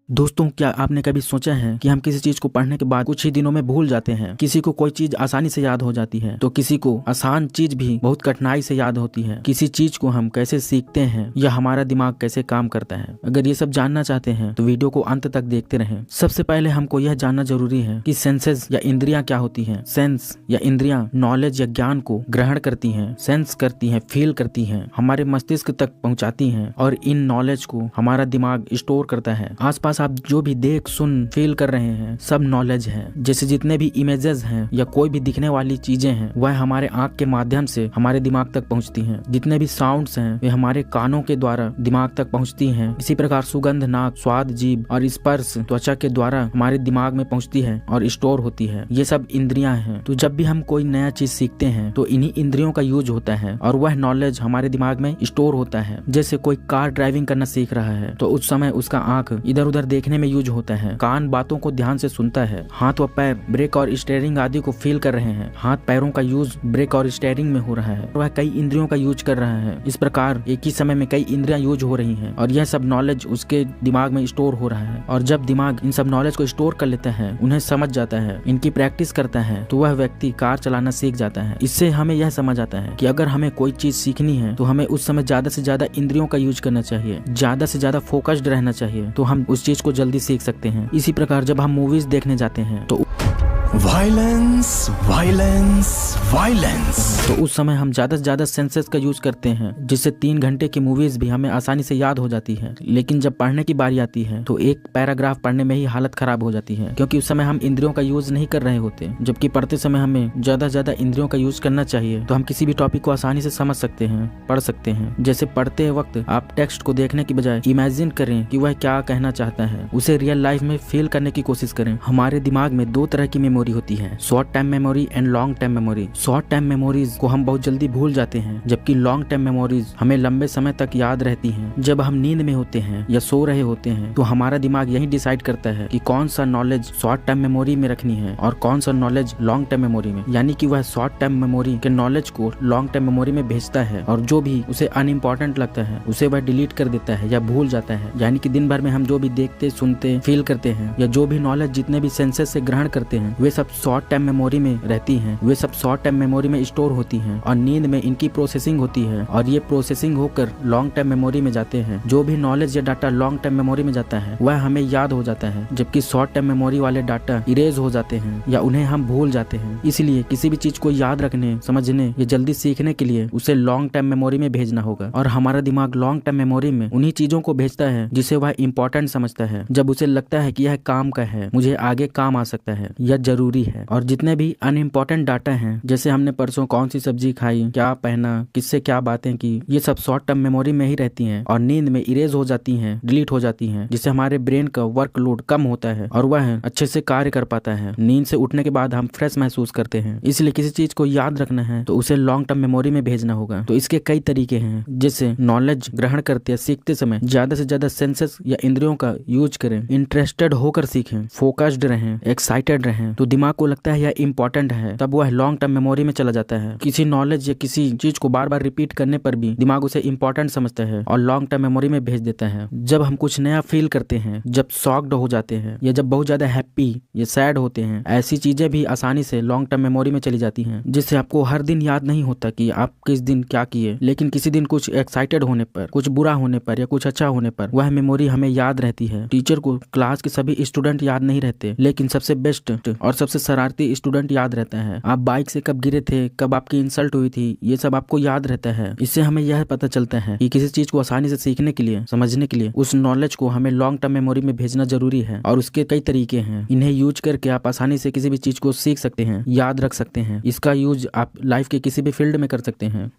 दोस्तों, क्या आपने कभी सोचा है कि हम किसी चीज को पढ़ने के बाद कुछ ही दिनों में भूल जाते हैं। किसी को कोई चीज आसानी से याद हो जाती है तो किसी को आसान चीज भी बहुत कठिनाई से याद होती है। किसी चीज को हम कैसे सीखते हैं या हमारा दिमाग कैसे काम करता है, अगर ये सब जानना चाहते हैं तो वीडियो को अंत तक देखते रहें। सबसे पहले हमको यह जानना जरूरी है कि सेंसेस या इंद्रियां क्या होती हैं। सेंस या इंद्रियां नॉलेज या ज्ञान को ग्रहण करती हैं, सेंस करती हैं, फील करती हैं, हमारे मस्तिष्क तक पहुंचाती हैं और इन नॉलेज को हमारा दिमाग स्टोर करता है। आसपास आप जो भी देख सुन फील कर रहे हैं सब नॉलेज है। जैसे जितने भी इमेजेस हैं या कोई भी दिखने वाली चीजें हैं वह हमारे आंख के माध्यम से हमारे दिमाग तक पहुंचती हैं। जितने भी साउंड्स हैं वे हमारे कानों के द्वारा दिमाग तक पहुंचती हैं। इसी प्रकार सुगंध, नाक, स्वाद, जीभ और स्पर्श त्वचा के द्वारा हमारे दिमाग में पहुंचती है और स्टोर होती है। ये सब इंद्रियां हैं। तो जब भी हम कोई नया चीज सीखते हैं तो इन्हीं इंद्रियों का यूज होता है और वह नॉलेज हमारे दिमाग में स्टोर होता है। जैसे कोई कार ड्राइविंग करना सीख रहा है तो उस समय उसका आंख इधर उधर देखने में यूज होता है, कान बातों को ध्यान से सुनता है, हाथ व पैर ब्रेक और स्टीयरिंग आदि को फील कर रहे हैं। हाथ पैरों का यूज ब्रेक और स्टीयरिंग में हो रहा है, वह कई इंद्रियों का यूज कर रहा है। इस प्रकार एक ही समय में कई इंद्रियां यूज हो रही हैं और यह सब नॉलेज उसके दिमाग में स्टोर हो रहा है। और जब दिमाग इन सब नॉलेज को स्टोर कर लेता है, उन्हें समझ जाता है, इनकी प्रैक्टिस करता है तो वह व्यक्ति कार चलाना सीख जाता है। इससे हमें यह समझ आता है कि अगर हमें कोई चीज सीखनी है तो हमें उस समय ज्यादा से ज्यादा इंद्रियों का यूज करना चाहिए, ज्यादा से ज्यादा फोकस्ड रहना चाहिए, तो हम उस चीज को जल्दी सीख सकते हैं। इसी प्रकार जब हम मूवीज देखने जाते हैं तो वायलेंस वायलेंस वायलेंस तो उस समय हम ज्यादा से ज्यादा सेंसेस का यूज करते हैं, जिससे 3 घंटे की मूवीज भी हमें आसानी से याद हो जाती है। लेकिन जब पढ़ने की बारी आती है तो एक पैराग्राफ पढ़ने में ही हालत खराब हो जाती है, क्योंकि उस समय हम इंद्रियों का यूज नहीं कर रहे होते। जबकि पढ़ते समय हमें ज्यादा से ज्यादा इंद्रियों का यूज करना चाहिए तो हम किसी भी टॉपिक को आसानी से समझ सकते हैं, पढ़ सकते हैं। जैसे पढ़ते वक्त आप टेक्स्ट को देखने की बजाय इमेजिन करें कि वह क्या कहना चाहता है, उसे रियल लाइफ में फील करने की कोशिश करें। हमारे दिमाग में 2 तरह की मेमोरी होती है, short time memory and long time memory. Short time memories को हम बहुत जल्दी भूल जाते हैं, जबकि लॉन्ग टाइम मेमोरीज हमें लंबे समय तक याद रहती हैं। जब हम नींद में होते हैं या सो रहे होते हैं तो हमारा दिमाग यही डिसाइड करता है कि कौन सा नॉलेज शॉर्ट टाइम मेमोरी में रखनी है और कौन सा नॉलेज लॉन्ग टाइम मेमोरी में। यानी कि वह शॉर्ट टाइम मेमोरी के नॉलेज को लॉन्ग टाइम मेमोरी में भेजता है और जो भी उसे अनइम्पोर्टेंट लगता है उसे वह डिलीट कर देता है या भूल जाता है। यानी कि दिन भर में हम जो भी देखते, सुनते, फील करते हैं या जो भी नॉलेज जितने भी सेंसेस से ग्रहण करते हैं वे सब शॉर्ट टाइम मेमोरी में रहती हैं, वे सब शॉर्ट टाइम मेमोरी में स्टोर होती हैं और नींद में इनकी प्रोसेसिंग होती है और ये प्रोसेसिंग होकर लॉन्ग टाइम मेमोरी में जाते हैं। जो भी नॉलेज या डाटा लॉन्ग टाइम मेमोरी में जाता है वह हमें याद हो जाता है, जबकि शॉर्ट टाइम मेमोरी वाले डाटा इरेज हो जाते हैं या उन्हें हम भूल जाते हैं। इसलिए किसी भी चीज को याद रखने, समझने या जल्दी सीखने के लिए उसे लॉन्ग टाइम मेमोरी में भेजना होगा और हमारा दिमाग लॉन्ग टाइम मेमोरी में उन्हीं चीजों को भेजता है जिसे वह इंपॉर्टेंट समझता है। जब उसे लगता है कि यह काम का है, मुझे आगे काम आ सकता है, यह जरूरी है। और जितने भी अनइम्पोर्टेंट डाटा हैं, जैसे हमने परसों कौन सी सब्जी खाई, क्या पहना, किससे क्या बातें की, ये सब शॉर्ट टर्म मेमोरी में ही रहती हैं और नींद में इरेज हो जाती हैं, डिलीट हो जाती हैं, जिससे हमारे ब्रेन का वर्कलोड कम होता है और वह अच्छे से कार्य कर पाता है। नींद से उठने के बाद हम फ्रेश महसूस करते हैं। इसलिए किसी चीज को याद रखना है तो उसे लॉन्ग टर्म मेमोरी में भेजना होगा। तो इसके कई तरीके हैं, जैसे नॉलेज ग्रहण करते या सीखते समय ज्यादा से ज्यादा सेंसेस या इंद्रियों का यूज करें, इंटरेस्टेड होकर सीखें, फोकस्ड रहें, एक्साइटेड रहें। तो दिमाग को लगता है यह इंपॉर्टेंट है, तब वह लॉन्ग टर्म मेमोरी में चला जाता है। किसी नॉलेज या किसी चीज को बार बार रिपीट करने पर भी दिमाग उसे इंपॉर्टेंट समझता है और लॉन्ग टर्म मेमोरी में भेज देता है। जब हम कुछ नया फील करते हैं, जब शॉक्ड हो जाते हैं या जब बहुत ज्यादा हैप्पी या सैड होते हैं, ऐसी चीजें भी आसानी से लॉन्ग टर्म मेमोरी में चली जाती हैं, जिससे आपको हर दिन याद नहीं होता कि आप किस दिन क्या किए। लेकिन किसी दिन कुछ एक्साइटेड होने पर, कुछ बुरा होने पर या कुछ अच्छा होने पर वह मेमोरी हमें याद रहती है। टीचर को क्लास के सभी स्टूडेंट याद नहीं रहते, लेकिन सबसे बेस्ट और सबसे शरारती स्टूडेंट याद रहता है। आप बाइक से कब गिरे थे, कब आपकी इंसल्ट हुई थी, ये सब आपको याद रहता है। इससे हमें यह पता चलता है कि किसी चीज को आसानी से सीखने के लिए, समझने के लिए उस नॉलेज को हमें लॉन्ग टर्म मेमोरी में भेजना जरूरी है। और उसके कई तरीके हैं, इन्हें यूज करके आप आसानी से किसी भी चीज को सीख सकते हैं, याद रख सकते हैं। इसका यूज आप लाइफ के किसी भी फील्ड में कर सकते हैं।